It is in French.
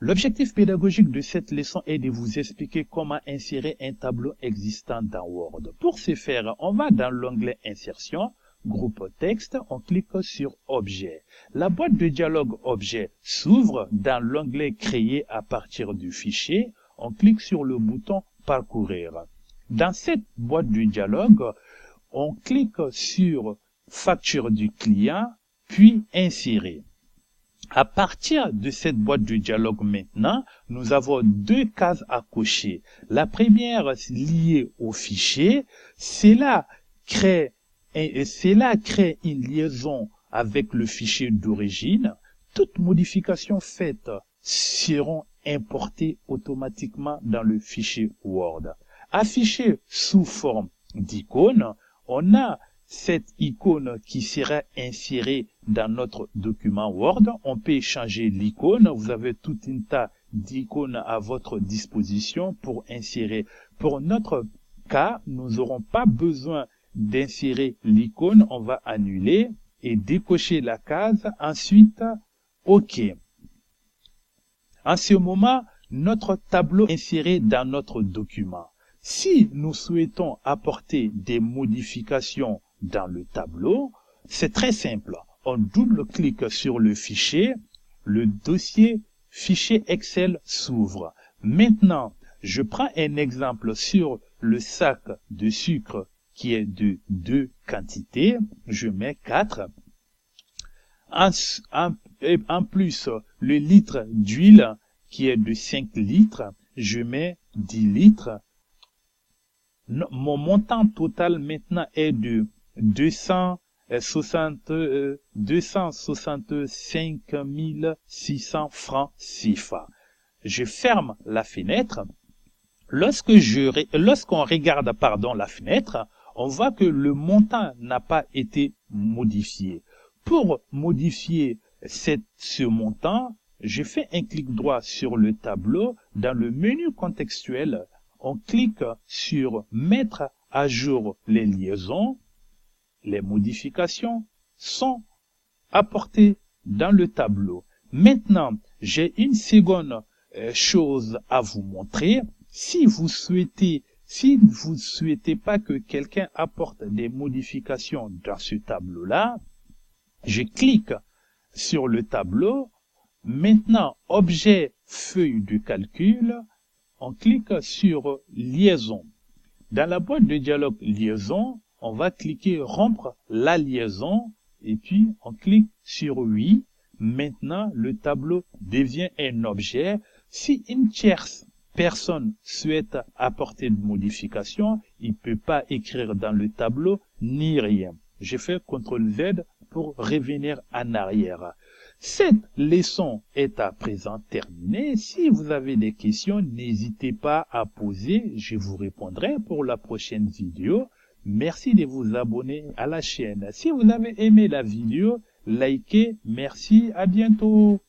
L'objectif pédagogique de cette leçon est de vous expliquer comment insérer un tableau existant dans Word. Pour ce faire, on va dans l'onglet Insertion, Groupe texte, on clique sur Objet. La boîte de dialogue Objet s'ouvre dans l'onglet Créer à partir du fichier, on clique sur le bouton Parcourir. Dans cette boîte de dialogue, on clique sur Facture du client, puis Insérer. À partir de cette boîte de dialogue maintenant, nous avons deux cases à cocher. La première liée au fichier, cela crée une liaison avec le fichier d'origine. Toutes modifications faites seront importées automatiquement dans le fichier Word. Affiché sous forme d'icône, on a cette icône qui sera insérée dans notre document Word. On peut changer l'icône. Vous avez tout un tas d'icônes à votre disposition pour insérer. Pour notre cas, nous n'aurons pas besoin d'insérer l'icône. On va annuler et décocher la case. Ensuite, OK. En ce moment, notre tableau est inséré dans notre document. Si nous souhaitons apporter des modifications dans le tableau, c'est très simple. On double-clique sur le fichier, le dossier fichier Excel s'ouvre. Maintenant, je prends un exemple sur le sac de sucre qui est de 2 quantités. Je mets 4. En plus, le litre d'huile qui est de 5 litres, je mets 10 litres. Mon montant total maintenant est de 265 600 francs CFA. Je ferme la fenêtre. Lorsqu'on regarde la fenêtre, on voit que le montant n'a pas été modifié. Pour modifier ce montant, je fais un clic droit sur le tableau. Dans le menu contextuel, on clique sur Mettre à jour les liaisons. Les modifications sont apportées dans le tableau. Maintenant, j'ai une seconde chose à vous montrer. Si vous souhaitez pas que quelqu'un apporte des modifications dans ce tableau-là, je clique sur le tableau. Maintenant, objet feuille de calcul, on clique sur liaison. Dans la boîte de dialogue liaison, on va cliquer rompre la liaison et puis on clique sur oui. Maintenant, le tableau devient un objet. Si une tierce personne souhaite apporter de modifications, il ne peut pas écrire dans le tableau ni rien. Je fais CTRL Z pour revenir en arrière. Cette leçon est à présent terminée. Si vous avez des questions, n'hésitez pas à poser. Je vous répondrai pour la prochaine vidéo. Merci de vous abonner à la chaîne. Si vous avez aimé la vidéo, likez. Merci, à bientôt.